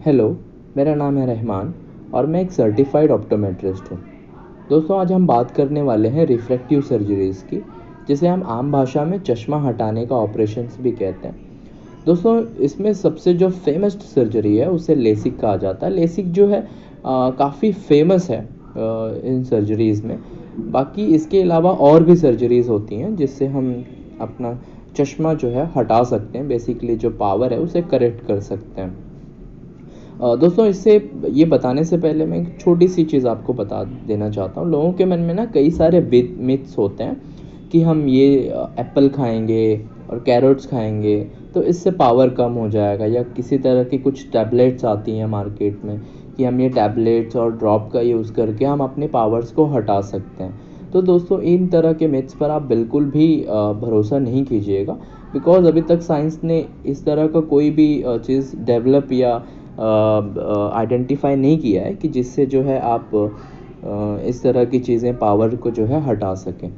Hello, मेरा नाम है रहमान और मैं एक सर्टिफाइड ऑप्टोमेट्रिस्ट हूँ। दोस्तों, आज हम बात करने वाले हैं रिफ्रैक्टिव सर्जरीज़ की, जिसे हम आम भाषा में चश्मा हटाने का ऑपरेशंस भी कहते हैं। दोस्तों, इसमें सबसे जो फेमस सर्जरी है उसे लेसिक कहा जाता है। लेसिक जो है काफ़ी फेमस है इन सर्जरीज़ में। बाकी इसके अलावा और भी सर्जरीज़ होती हैं जिससे हम अपना चश्मा जो है हटा सकते हैं। बेसिकली जो पावर है उसे करेक्ट कर सकते हैं। दोस्तों, इससे ये बताने से पहले मैं एक छोटी सी चीज़ आपको बता देना चाहता हूँ। लोगों के मन में ना कई सारे मिथ्स होते हैं कि हम ये एप्पल खाएंगे और कैरोट्स खाएंगे तो इससे पावर कम हो जाएगा, या किसी तरह की कुछ टैबलेट्स आती हैं मार्केट में कि हम ये टैबलेट्स और ड्रॉप का यूज़ करके हम अपने पावर्स को हटा सकते हैं। तो दोस्तों, इन तरह के मिथ्स पर आप बिल्कुल भी भरोसा नहीं कीजिएगा, बिकॉज़ अभी तक साइंस ने इस तरह का कोई भी चीज़ डेवलप या आइडेंटिफाई नहीं किया है कि जिससे जो है आप इस तरह की चीज़ें पावर को जो है हटा सकें।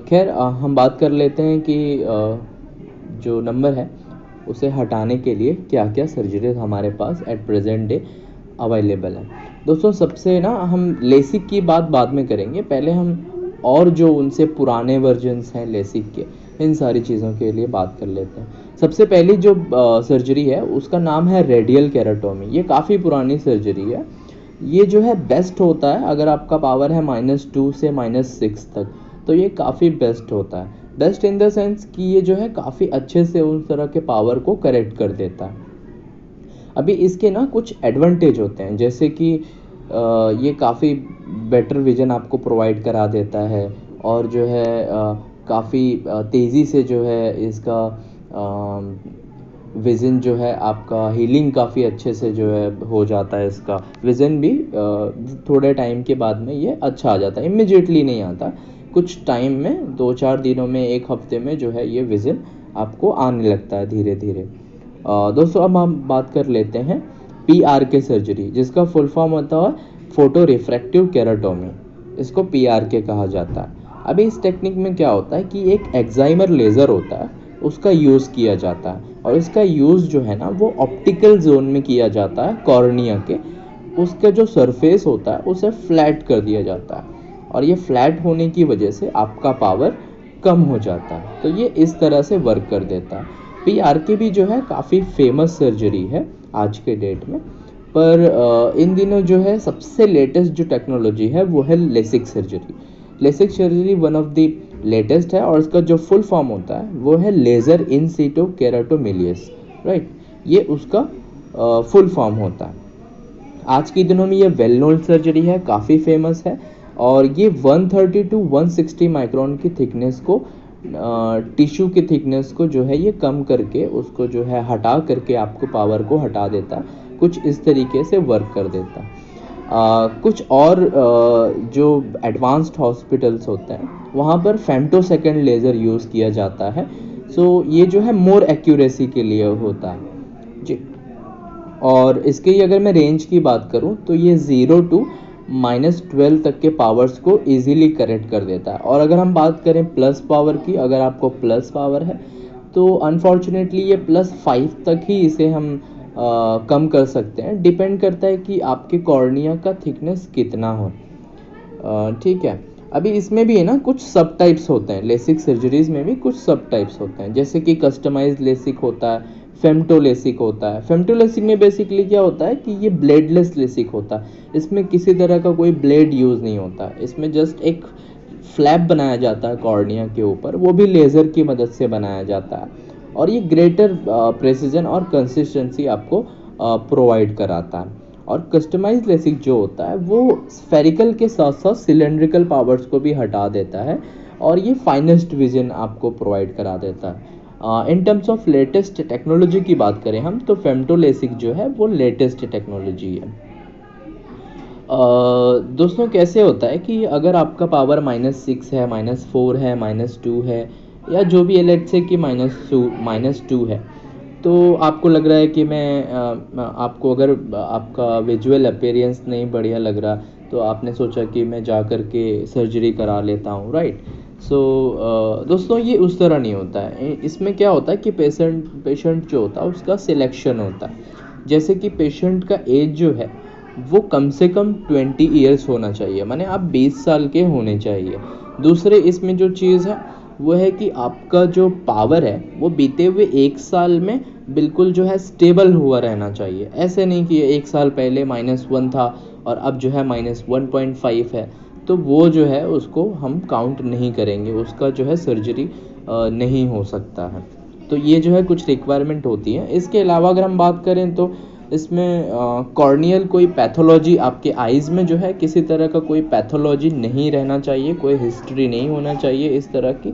खैर, हम बात कर लेते हैं कि जो नंबर है उसे हटाने के लिए क्या क्या सर्जरी हमारे पास एट प्रेजेंट डे अवेलेबल है। दोस्तों, सबसे ना हम लेसिक की बात बाद में करेंगे, पहले हम और जो उनसे पुराने वर्जन्स हैं लेसिक के, इन सारी चीज़ों के लिए बात कर लेते हैं। सबसे पहली जो सर्जरी है उसका नाम है रेडियल केराटोमी। ये काफ़ी पुरानी सर्जरी है। ये जो है बेस्ट होता है अगर आपका पावर है -2 से -6 तक, तो ये काफ़ी बेस्ट होता है। बेस्ट इन द सेंस कि ये जो है काफ़ी अच्छे से उस तरह के पावर को करेक्ट कर देता है। अभी इसके ना कुछ एडवांटेज होते हैं, जैसे कि ये काफ़ी बेटर विज़न आपको प्रोवाइड करा देता है, और जो है काफ़ी तेज़ी से जो है इसका विज़न जो है आपका हीलिंग काफ़ी अच्छे से जो है हो जाता है। इसका विज़न भी थोड़े टाइम के बाद में ये अच्छा आ जाता है, इमीडिएटली नहीं आता। कुछ टाइम में 2-4 दिनों में, 1 हफ्ते में जो है ये विज़न आपको आने लगता है धीरे धीरे। दोस्तों, अब हम बात कर लेते हैं PRK सर्जरी, जिसका फुल फॉर्म होता है फोटो रिफ्रैक्टिव केराटोमी। इसको PRK कहा जाता है। अभी इस टेक्निक में क्या होता है कि एक एक्साइमर लेज़र होता है, उसका यूज़ किया जाता है, और इसका यूज़ जो है ना वो ऑप्टिकल जोन में किया जाता है। कॉर्निया के उसका जो सरफेस होता है उसे फ्लैट कर दिया जाता है, और ये फ्लैट होने की वजह से आपका पावर कम हो जाता है। तो ये इस तरह से वर्क कर देता है। PRK भी जो है काफ़ी फेमस सर्जरी है आज के डेट में, पर इन दिनों जो है सबसे लेटेस्ट जो टेक्नोलॉजी है वो है LASIK surgery. LASIK surgery one of the latest है, और इसका जो फुल फॉर्म होता है वो है लेज़र इन सीटो केराटोमिलियस, राइट। ये उसका फुल फॉर्म होता है। आज के दिनों में ये वेल नोन सर्जरी है, काफ़ी फेमस है, और ये 130 टू 160 माइक्रोन की थिकनेस को, टिश्यू की थिकनेस को जो है ये कम करके उसको जो है हटा करके आपको पावर को हटा देता है। कुछ इस तरीके से वर्क कर देता है। कुछ और जो एडवांस्ड हॉस्पिटल्स होते हैं वहाँ पर फेम्टोसेकंड लेज़र यूज़ किया जाता है। सो ये जो है मोर एक्यूरेसी के लिए होता है जी। और इसके अगर मैं रेंज की बात करूं तो ये 0 टू -12 तक के पावर्स को इजीली करेक्ट कर देता है। और अगर हम बात करें प्लस पावर की, अगर आपको प्लस पावर है तो अनफॉर्चुनेटली ये +5 तक ही इसे हम कम कर सकते हैं। डिपेंड करता है कि आपके कॉर्निया का थिकनेस कितना हो। ठीक है। अभी इसमें भी है ना कुछ सब टाइप्स होते हैं, लेसिक सर्जरीज में भी कुछ सब टाइप्स होते हैं, जैसे कि कस्टमाइज लेसिक होता है, फेम्टो लेसिक होता है। फेम्टो लेसिक में बेसिकली क्या होता है कि ये ब्लेडलेस लेसिक होता है। इसमें किसी तरह का कोई ब्लेड यूज़ नहीं होता, इसमें जस्ट एक फ्लैप बनाया जाता है कॉर्निया के ऊपर, वो भी लेज़र की मदद से बनाया जाता है, और ये ग्रेटर प्रेसिजन और कंसिस्टेंसी आपको प्रोवाइड कराता है। और कस्टमाइज लेसिक जो होता है वो स्फेरिकल के साथ साथ सिलेंड्रिकल पावर्स को भी हटा देता है, और ये फाइनेस्ट विजन आपको प्रोवाइड करा देता है। In terms of latest technology की बात करें हम, तो फेम्टो लेसिक जो है वो लेटेस्ट टेक्नोलॉजी है। दोस्तों, कैसे होता है कि अगर आपका पावर -6 है, -4 है, -2 है, या जो भी लेट्स से कि -2 है, तो आपको लग रहा है कि आपको अगर आपका विजुअल अपीयरेंस नहीं बढ़िया लग रहा, तो आपने सोचा कि मैं जा कर के सर्जरी करा लेता हूँ, राइट। सो दोस्तों, ये उस तरह नहीं होता है। इसमें क्या होता है कि पेशेंट जो होता है उसका सिलेक्शन होता है। जैसे कि पेशेंट का एज जो है वो कम से कम 20 ईयर्स होना चाहिए, माने आप 20 साल के होने चाहिए। दूसरे इसमें जो चीज़ है वो है कि आपका जो पावर है वो बीते हुए 1 साल में बिल्कुल जो है स्टेबल हुआ रहना चाहिए। ऐसे नहीं कि 1 साल पहले -1 था और अब जो है -1.5 है, तो वो जो है उसको हम काउंट नहीं करेंगे, उसका जो है सर्जरी नहीं हो सकता है। तो ये जो है कुछ रिक्वायरमेंट होती है। इसके अलावा अगर हम बात करें तो इसमें कॉर्नियल कोई पैथोलॉजी आपके आइज़ में जो है किसी तरह का कोई पैथोलॉजी नहीं रहना चाहिए, कोई हिस्ट्री नहीं होना चाहिए इस तरह की,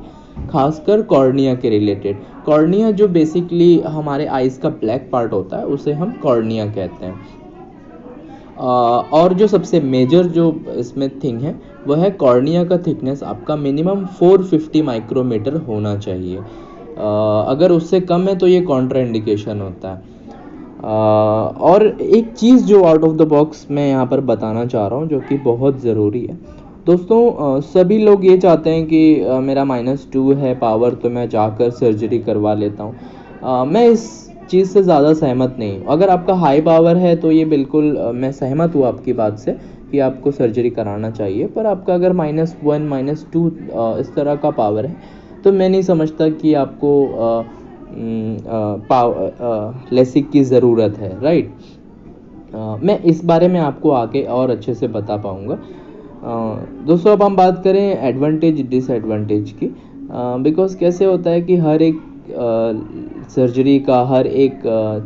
खासकर कॉर्निया के रिलेटेड। कॉर्निया जो बेसिकली हमारे आइज़ का ब्लैक पार्ट होता है उसे हम कॉर्निया कहते हैं। और जो सबसे मेजर जो इसमें थिंग है वह है कॉर्निया का थिकनेस आपका मिनिमम 450 माइक्रोमीटर होना चाहिए। अगर उससे कम है तो ये कॉन्ट्राइंडिकेशन होता है। और एक चीज़ जो आउट ऑफ द बॉक्स मैं यहाँ पर बताना चाह रहा हूँ जो कि बहुत ज़रूरी है दोस्तों, सभी लोग ये चाहते हैं कि मेरा -2 है पावर तो मैं जाकर सर्जरी करवा लेता हूँ। मैं इस चीज़ से ज़्यादा सहमत नहीं हूँ। अगर आपका हाई पावर है तो ये बिल्कुल मैं सहमत हूँ आपकी बात से कि आपको सर्जरी कराना चाहिए, पर आपका अगर -1 -2 इस तरह का पावर है तो मैं नहीं समझता कि आपको लेसिक की ज़रूरत है, राइट। मैं इस बारे में आपको आगे और अच्छे से बता पाऊँगा। दोस्तों अब हम बात करें एडवांटेज डिसएडवांटेज की, बिकॉज़ कैसे होता है कि हर एक सर्जरी का हर एक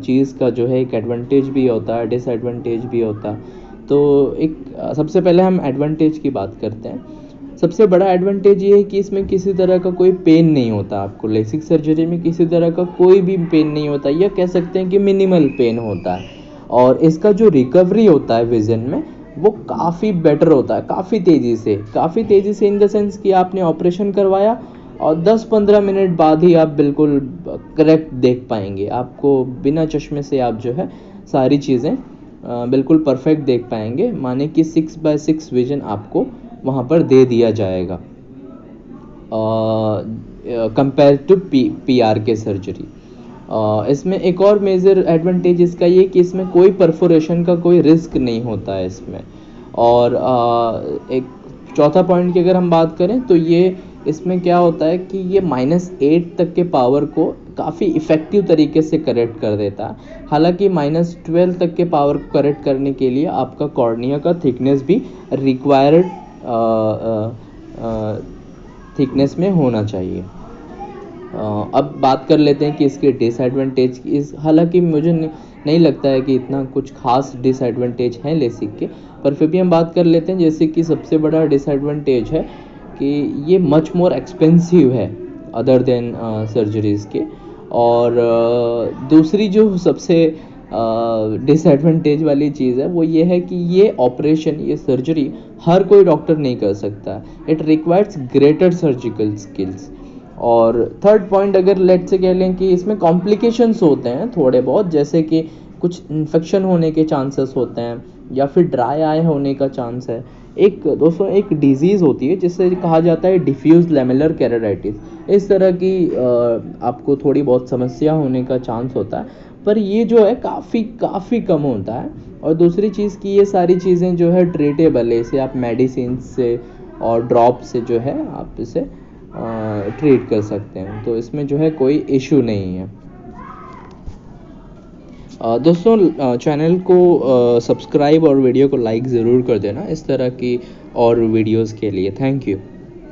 चीज़ का जो है एक एडवांटेज भी होता है, डिसएडवांटेज भी होता है। तो एक सबसे पहले हम एडवांटेज की बात करते हैं। सबसे बड़ा एडवांटेज ये है कि इसमें किसी तरह का कोई पेन नहीं होता आपको। लेसिक सर्जरी में किसी तरह का कोई भी पेन नहीं होता, या कह सकते हैं कि मिनिमल पेन होता है। और इसका जो रिकवरी होता है विज़न में वो काफ़ी बेटर होता है, काफ़ी तेज़ी से इन द सेंस कि आपने ऑपरेशन करवाया और 10-15 मिनट बाद ही आप बिल्कुल करेक्ट देख पाएंगे। आपको बिना चश्मे से आप जो है सारी चीज़ें बिल्कुल परफेक्ट देख पाएंगे, माने कि 6x6 विजन आपको वहाँ पर दे दिया जाएगा कंपेयर टू PRK सर्जरी। इसमें एक और मेजर एडवांटेज इसका ये कि इसमें कोई परफोरेशन का कोई रिस्क नहीं होता है इसमें। और एक चौथा पॉइंट की अगर हम बात करें तो ये इसमें क्या होता है कि ये -8 तक के पावर को काफ़ी इफ़ेक्टिव तरीके से करेक्ट कर देता है। हालांकि -12 तक के पावर को करेक्ट करने के लिए आपका कॉर्निया का थिकनेस भी रिक्वायर्ड थिकनेस में होना चाहिए। अब बात कर लेते हैं कि इसके डिसएडवांटेज की। हालांकि मुझे नहीं लगता है कि इतना कुछ खास डिसएडवांटेज है लेसिक के, पर फिर भी हम बात कर लेते हैं। जैसे कि सबसे बड़ा डिसएडवांटेज है कि ये मच मोर एक्सपेंसिव है अदर देन सर्जरीज़ के। और दूसरी जो सबसे डिसएडवांटेज वाली चीज़ है वो ये है कि ये ऑपरेशन, ये सर्जरी हर कोई डॉक्टर नहीं कर सकता। It requires greater surgical skills. और थर्ड पॉइंट अगर लेट से कह लें कि इसमें कॉम्प्लिकेशंस होते हैं थोड़े बहुत, जैसे कि कुछ इन्फेक्शन होने के चांसेस होते हैं या फिर ड्राई आई होने का चांस है। दोस्तों एक डिजीज़ होती है जिससे कहा जाता है डिफ्यूज लेमेलर कैराइटिस। इस तरह की आपको थोड़ी बहुत समस्या होने का चांस होता है, पर ये जो है काफ़ी कम होता है। और दूसरी चीज़ कि ये सारी चीज़ें जो है ट्रीटेबल है, इसे आप मेडिसिन से और ड्रॉप से जो है आप इसे ट्रीट कर सकते हैं। तो इसमें जो है कोई इशू नहीं है। दोस्तों चैनल को सब्सक्राइब और वीडियो को लाइक ज़रूर कर देना इस तरह की और वीडियोस के लिए। Thank you.